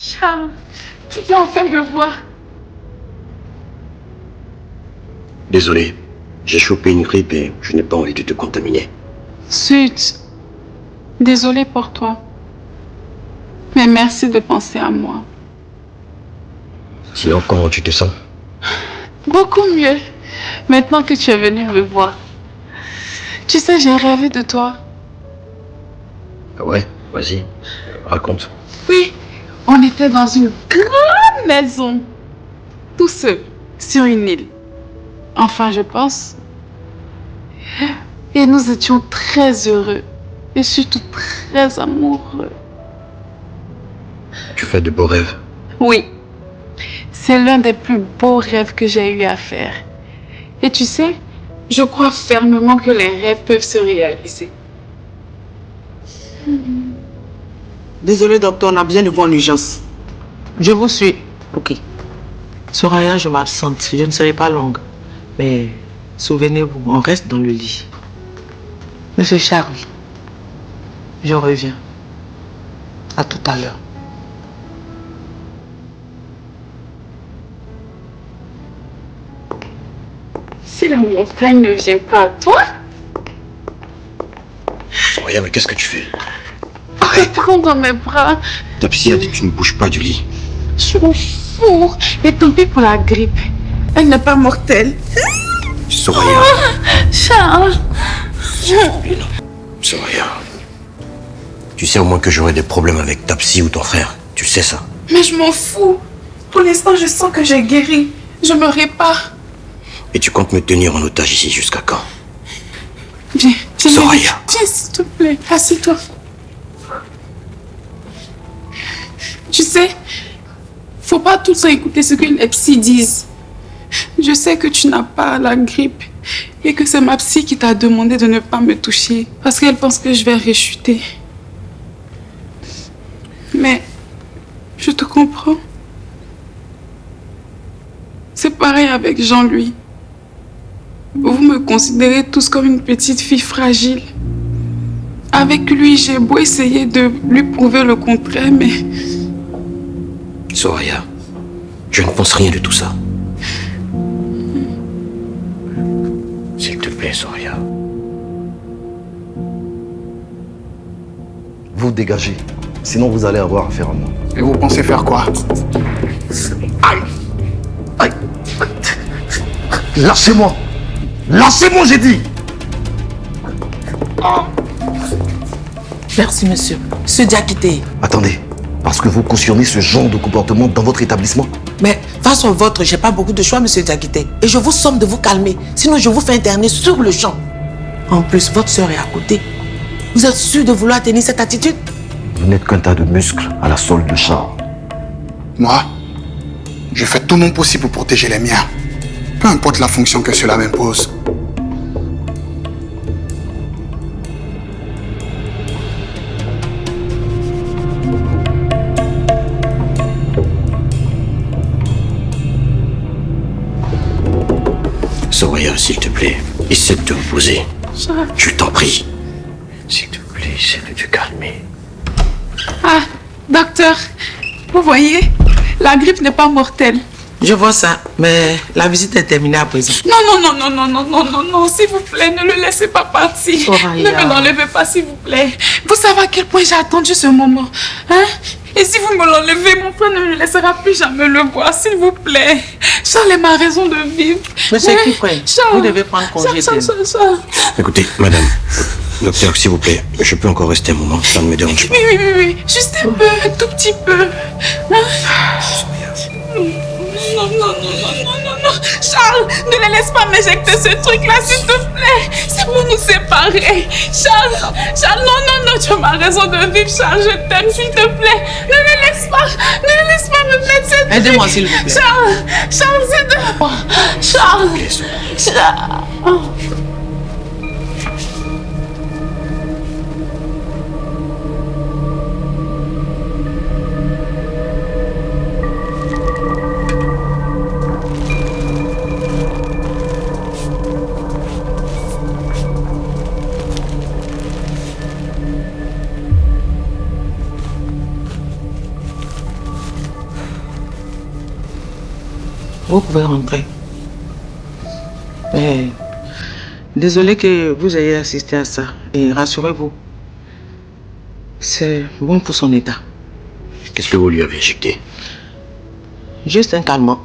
Charles, tu peux enfin me voir. Désolé, j'ai chopé une grippe et je n'ai pas envie de te contaminer. Zut, désolée pour toi. Mais merci de penser à moi. Sinon, comment tu te sens? Beaucoup mieux, maintenant que tu es venu me voir. Tu sais, j'ai rêvé de toi. Ah ouais, vas-y, raconte. Oui, on était dans une grande maison, tout seul, sur une île. Enfin, je pense. Et nous étions très heureux. Et surtout très amoureux. Tu fais de beaux rêves. Oui, c'est l'un des plus beaux rêves que j'ai eu à faire. Et tu sais, je crois fermement que les rêves peuvent se réaliser. Désolé, docteur, on a besoin de vous en urgence. Je vous suis. Ok. Soraya, je m'absente. Je ne serai pas longue. Mais souvenez-vous, on reste dans le lit. Monsieur Charles, je reviens. À tout à l'heure. Si la montagne ne vient pas à toi, Regarde, mais qu'est-ce que tu fais? je te prends dans mes bras. Ta psy a dit que tu ne bouges pas du lit. Je m'en fous. Et tant pis pour la grippe. Elle n'est pas mortelle. Soraya. Charles. Soraya. Tu sais au moins que j'aurai des problèmes avec ta psy ou ton frère. Tu sais ça. Mais je m'en fous. Pour l'instant, je sens que j'ai guéri. Je me répare. Et tu comptes me tenir en otage ici jusqu'à quand? Viens, viens. Soraya. Viens, s'il te plaît. Assieds-toi. Tu sais, faut pas tout le temps écouter ce que les psys disent. Je sais que tu n'as pas la grippe et que c'est ma psy qui t'a demandé de ne pas me toucher parce qu'elle pense que je vais rechuter. Mais je te comprends. C'est pareil avec Jean-Louis. Vous me considérez tous comme une petite fille fragile. Avec lui, j'ai beau essayer de lui prouver le contraire, mais Soraya, je ne pense rien de tout ça. S'il te plaît, Soraya. Vous dégagez, sinon vous allez avoir affaire à moi. Et vous pensez faire quoi? Aïe! Aïe! Lâchez-moi! Lâchez-moi, j'ai dit! Merci, monsieur. Ce Diakité. Attendez, parce que vous cautionnez ce genre de comportement dans votre établissement? Mais face au vôtre, j'ai pas beaucoup de choix, monsieur Diakité. Et je vous somme de vous calmer. Sinon, je vous fais interner sur le champ. En plus, votre sœur est à côté. Vous êtes sûr de vouloir tenir cette attitude? Vous n'êtes qu'un tas de muscles à la solde de Charles. Moi, je fais tout mon possible pour protéger les miens. Peu importe la fonction que cela m'impose. Soraya, s'il te plaît, essaie de te reposer. Charles. Je t'en prie. S'il te plaît, essaie de te calmer. Ah, docteur, vous voyez, la grippe n'est pas mortelle. Je vois ça, mais la visite est terminée à présent. Non, s'il vous plaît, ne le laissez pas partir. Soraya. Ne me l'enlevez pas, s'il vous plaît. Vous savez à quel point j'ai attendu ce moment. Hein? Et si vous me l'enlevez, mon frère ne me laissera plus jamais le voir, s'il vous plaît. Charles est ma raison de vivre. Monsieur Hein? Kifré, Charles. vous devez prendre congé Charles, de Charles, Charles. Écoutez, madame, docteur, s'il vous plaît, je peux encore rester un moment, ça ne me dérange pas. Oui, juste un peu, un tout petit peu. Hein? Non. Charles, ne les laisse pas m'éjecter ce truc-là, s'il te plaît. C'est pour nous séparer. Charles, non, tu as ma raison de vivre, Charles, je t'aime, s'il te plaît. Ne les laisse pas me mettre ce truc. Aidez-moi, s'il vous plaît. Charles, c'est de moi. Charles. Oh. Vous pouvez rentrer. Mais désolé que vous ayez assisté à ça. Et rassurez-vous, c'est bon pour son état. Qu'est-ce que vous lui avez injecté? Juste un calmant.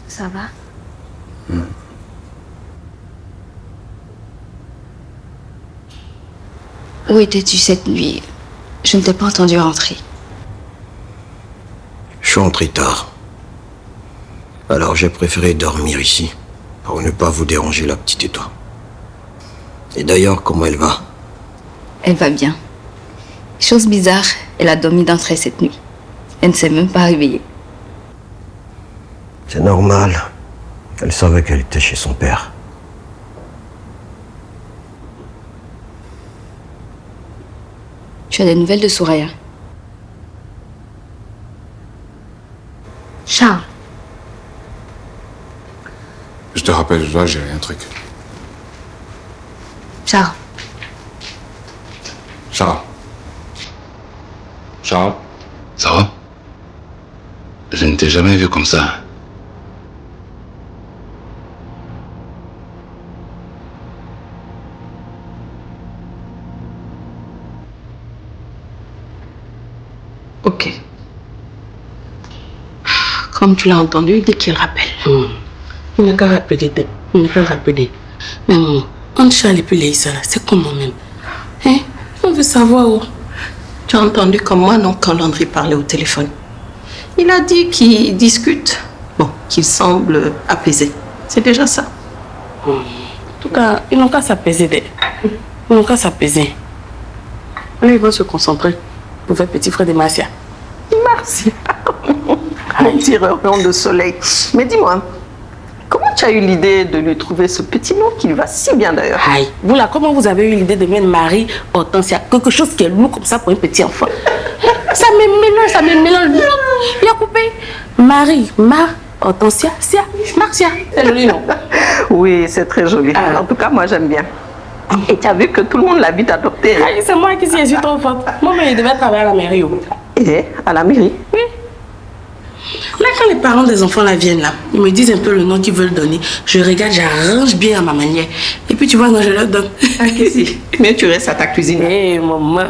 Ça va? Où étais-tu cette nuit? Je ne t'ai pas entendu rentrer. Je suis rentré tard. Alors j'ai préféré dormir ici, pour ne pas vous déranger la petite et toi. Et d'ailleurs, comment elle va? Elle va bien. Chose bizarre, elle a dormi d'entrée cette nuit. Elle ne s'est même pas réveillée. C'est normal. Elle savait qu'elle était chez son père. Tu as des nouvelles de Soraya? Charles. Je te rappelle, je dois gérer un truc. Charles. Charles. Charles. Ça va? Je ne t'ai jamais vu comme ça. Ok. Comme tu l'as entendu, dès qu'il rappelle. Il n'a qu'à rappeler. Il n'a qu'à rappeler. Mais non, entre Charles et puis Leïssa, c'est comment même? Hein? On veut savoir où. Tu as entendu comme moi, non, quand Landry parlait au téléphone. Il a dit qu'ils discutent. Bon, qu'ils semblent apaisés. C'est déjà ça. En tout cas, ils n'ont qu'à s'apaiser. Ils n'ont qu'à s'apaiser. Là, ils vont se concentrer pour faire petit frère de Marcia. Merci. Un tireur de soleil. Mais dis-moi, comment tu as eu l'idée de lui trouver ce petit nom qui lui va si bien d'ailleurs? Aïe, vous là, comment vous avez eu l'idée de mettre Marie Hortensia? Quelque chose qui est lourd comme ça pour un petit enfant. Ça me mélange. Il a coupé. Marie, Hortensia, Marcia. C'est joli, non? Oui, c'est très joli. En tout cas, moi, j'aime bien. Et tu as vu que tout le monde l'a vite adopté. Aïe, c'est moi qui suis trop forte. Moi, mais il devait travailler à la mairie. Et à la mairie? Oui. Là, quand les parents des enfants là viennent là, ils me disent un peu le nom qu'ils veulent donner. Je regarde, j'arrange bien à ma manière. Et puis tu vois, non, je leur donne. Ah, qu'est-ce que c'est? Mais tu restes à ta cuisine. Hé, maman.